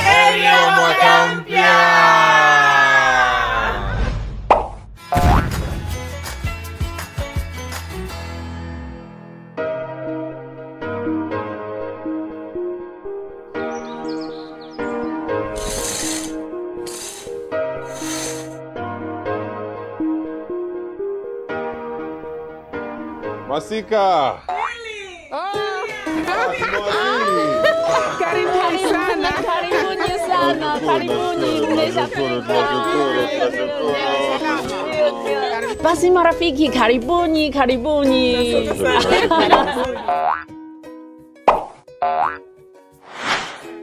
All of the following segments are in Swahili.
Heri ya mwaka mpya! Masika! Karibuni sana. Karibuni. Basi marafiki, karibuni.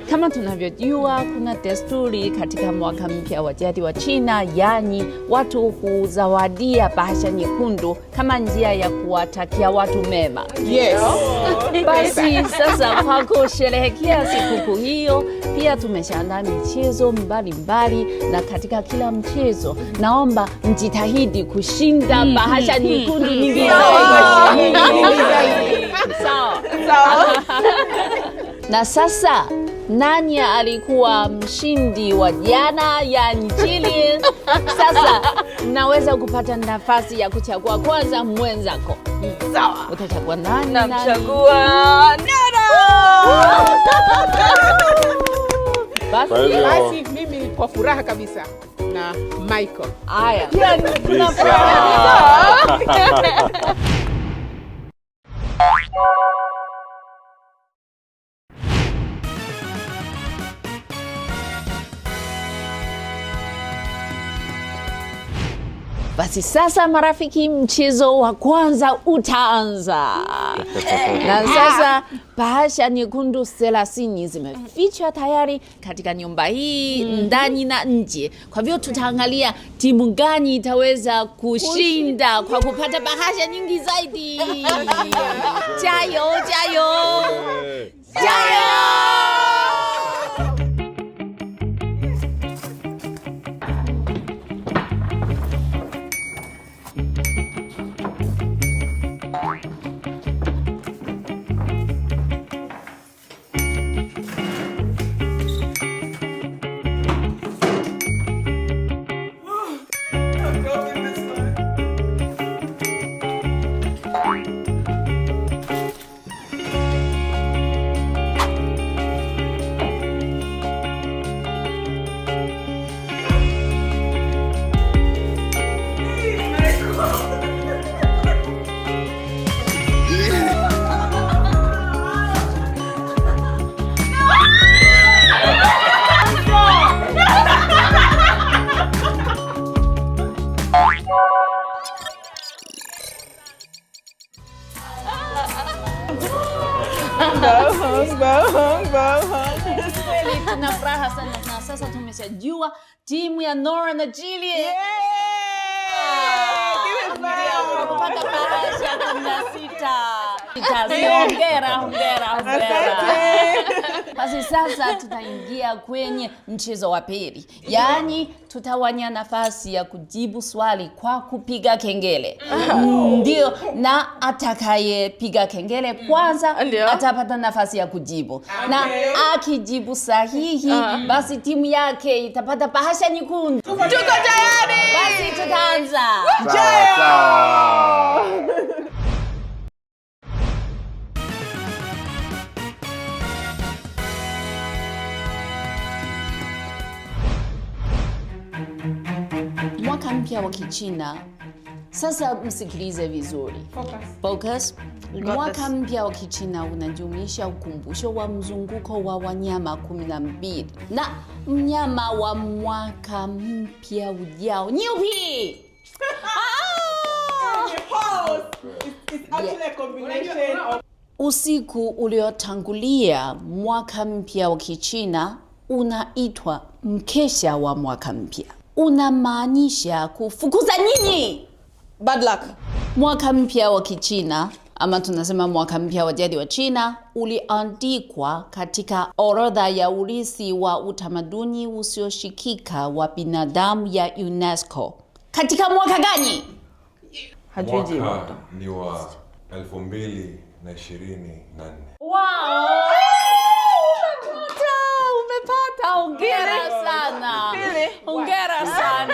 Kama tunavyojua, kuna desturi katika mwaka mpya wa jadi wa China, yani watu huzawadia bahasha nyekundu kama njia ya kuwatakia watu mema. Yes. Basi sasa kwa kusherehekea sikukuu hiyo, pia tumeshaandaa michezo mbalimbali, na katika kila mchezo naomba mjitahidi kushinda bahasha nyekundu nyingi zaidi. Sawa. Na sasa nani alikuwa mshindi wa jana, yani Jillian? Sasa naweza kupata nafasi ya kuchagua kwanza mwenzako. Sawa. Utachagua nani? Namchagua Nero. Basi mimi kwa furaha kabisa na Michael. Haya. Basi sasa marafiki, mchezo wa kwanza utaanza. Na sasa bahasha nyekundu 30 zimefichwa tayari katika nyumba hii, ndani na nje. Kwa hivyo tutaangalia timu gani itaweza kushinda kwa kupata bahasha nyingi zaidi. Jayo! Tuna furaha sana, na sasa tumeshajua timu ya Nora na Jillian. Kupata bahasha 16. Hongera. Basi sasa tutaingia kwenye mchezo wa pili. Yaani tutawanya nafasi ya kujibu swali kwa kupiga kengele. Ndio, na atakayepiga kengele kwanza atapata nafasi ya kujibu. Na akijibu sahihi, basi timu yake itapata bahasha nyekundu. Tuko tayari. Basi tutaanza. Mwaka mpya wa Kichina. Sasa msikilize vizuri. Focus. Mwaka mpya wa Kichina unajumuisha ukumbusho wa mzunguko wa wanyama 12. Na mnyama wa mwaka mpya ujao ni upi? Usiku uliotangulia mwaka mpya wa Kichina unaitwa mkesha wa mwaka mpya. Unamaanisha kufukuza nini? Bad luck. Mwaka mpya wa Kichina, ama tunasema mwaka mpya wa jadi wa China, uliandikwa katika orodha ya urithi wa utamaduni usioshikika wa binadamu ya UNESCO. Katika mwaka gani? Mwaka ni wa 2024. Wow! Hongera sana.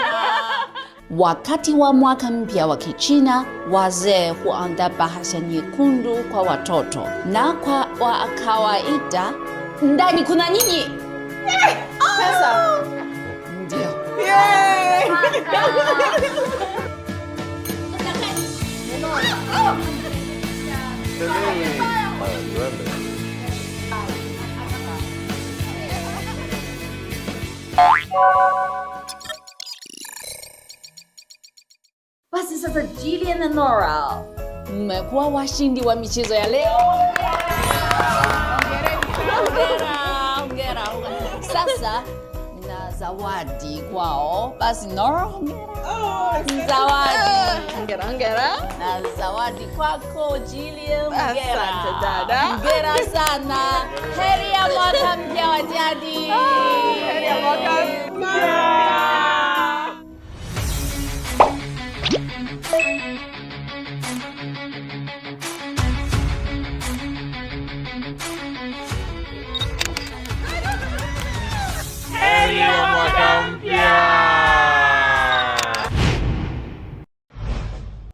Wakati wa mwaka mpya wa Kichina, wazee huandaa bahasha nyekundu kwa watoto, na kwa kawaida ndani kuna nini? Pesa. Ndio. Basi sasa Jillian na Nora mmekuwa washindi wa michezo ya leo. Hongera. Sasa na zawadi kwao. Basi Nora, hongera. Zawadi. Hongera. Na zawadi kwako Jillian. Hongera. Asante dada. Hongera sana. Heri ya mwaka mpya wa jadi. Heri ya mwaka mpya. Heri ya mwaka mpya.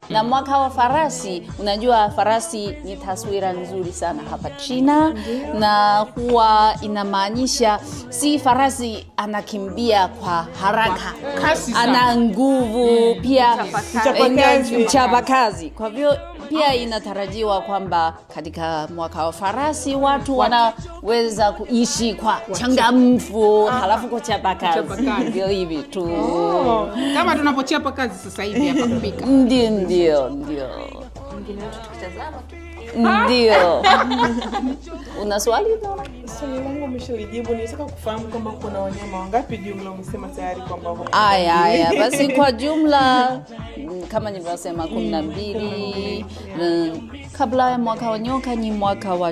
Na mwaka wa farasi, unajua farasi ni taswira nzuri sana hapa China. Na huwa inamaanisha si farasi anakimbia kwa haraka, ana nguvu, pia mchapakazi. Kwa hivyo pia inatarajiwa kwamba katika mwaka wa farasi watu wanaweza kuishi kwa changamfu, halafu kwa chapakazi. Ndio hivi tu. Kama tunapochapa kazi sasa hivi hapa kupika. Ndio. Ndio. Una swali? Swali langu umeshalijibu. Nitaka kufahamu kama kuna wanyama wangapi jumla. Umesema tayari kwamba Aya. Basi kwa jumla kama nilivyosema 12. Kabla ya mwaka wa nyoka ni mwaka wa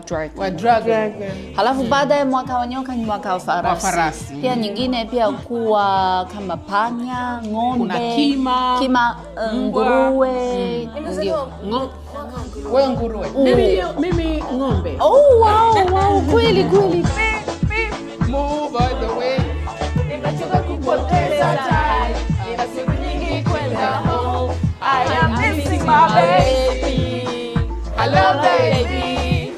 dragon. Halafu baada ya mwaka wa nyoka ni mwaka wa farasi. Pia nyingine pia kuwa kama panya, ng'ombe, kuna kima, nguruwe. Ndio. Wewe nguruwe. Mimi ng'ombe. Oh wow, kweli. Move all the way. Nimechoka kupoteza time. Nina siku nyingi kwenda home. I am missing my baby. Hello baby.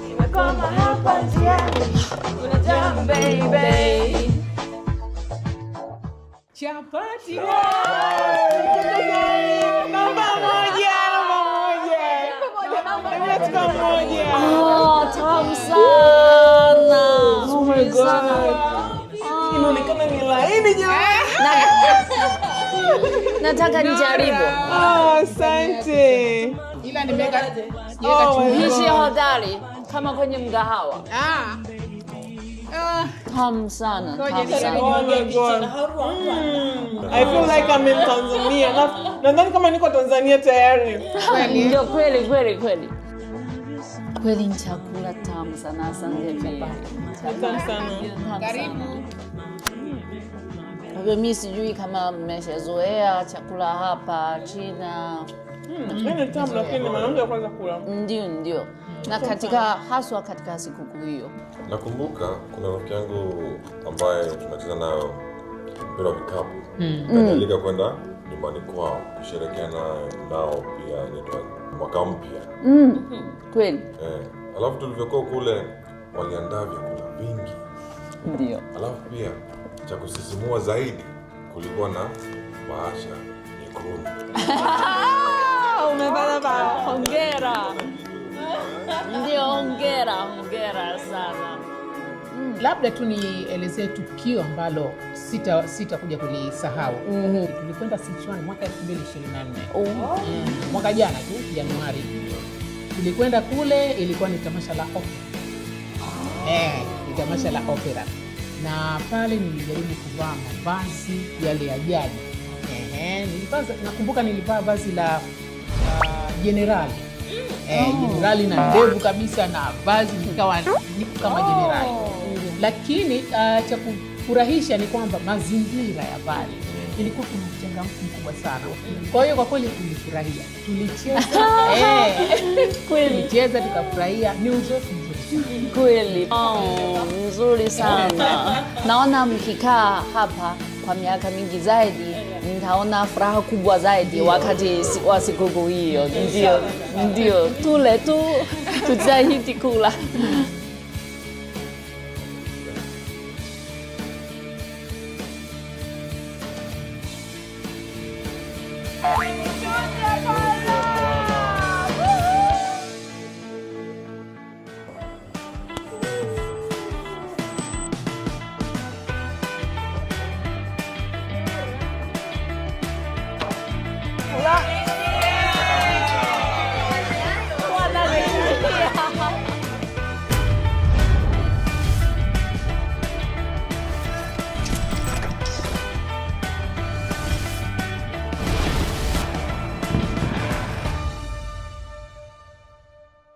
Nimekoma hapa njiani. Unajua baby. Chapati. Namba moja. Oh, tamu sana. Oh my God. Inaonekana ni laini jamani. Nataka nijaribu. Asante. Ila nimeweka Hishi hodari kama kwenye mgahawa. Tamu sana. Oh my God. I feel like I'm in Tanzania. Nadhani kama niko Tanzania tayari. Ndio kweli. Kweli ni chakula tamu sana. Asante pia. Asante sana. karibu. Mimi sijui kama mmeshazoea chakula hapa China. Ni tamu lakini mwanamke wa kwanza kula. Ndio. Na haswa katika sikukuu hiyo. Nakumbuka kuna rafiki yangu ambaye tunacheza nayo mpira wa vikapu. Nilika kwenda nyumbani kwao kusherehekea nao pia inaitwa mwaka mpya. Kweli. Alafu tulivyokuwa kule waliandaa vyakula vingi. Ndio. Alafu pia cha kusisimua zaidi kulikuwa na bahasha nyekundu. Umepata hongera. Ndio, hongera sana. Labda tu nielezee tukio ambalo sitakuja kulisahau. Tulikwenda Sichuan mwaka 2024. Mwaka jana tu Januari. Tulikwenda kule, ilikuwa ni tamasha la opera. Ni tamasha la opera. Na pale nilijaribu kuvaa mavazi yale ya jadi. Nakumbuka nilivaa vazi la generali. Generali na ndevu kabisa na vazi nikawa kama generali. Lakini cha kufurahisha ni kwamba mazingira ya pale ilikuwa kuna mchangamfu mkubwa sana. Kwa hiyo kwa kweli tulifurahia. Tulicheza. Tulicheza tukafurahia. Ni uzoefu mzuri. Kweli. Nzuri sana. Naona mkikaa hapa kwa miaka mingi zaidi, nitaona furaha kubwa zaidi wakati wa sikukuu hiyo. Ndio, tule tu, tujitahidi kula.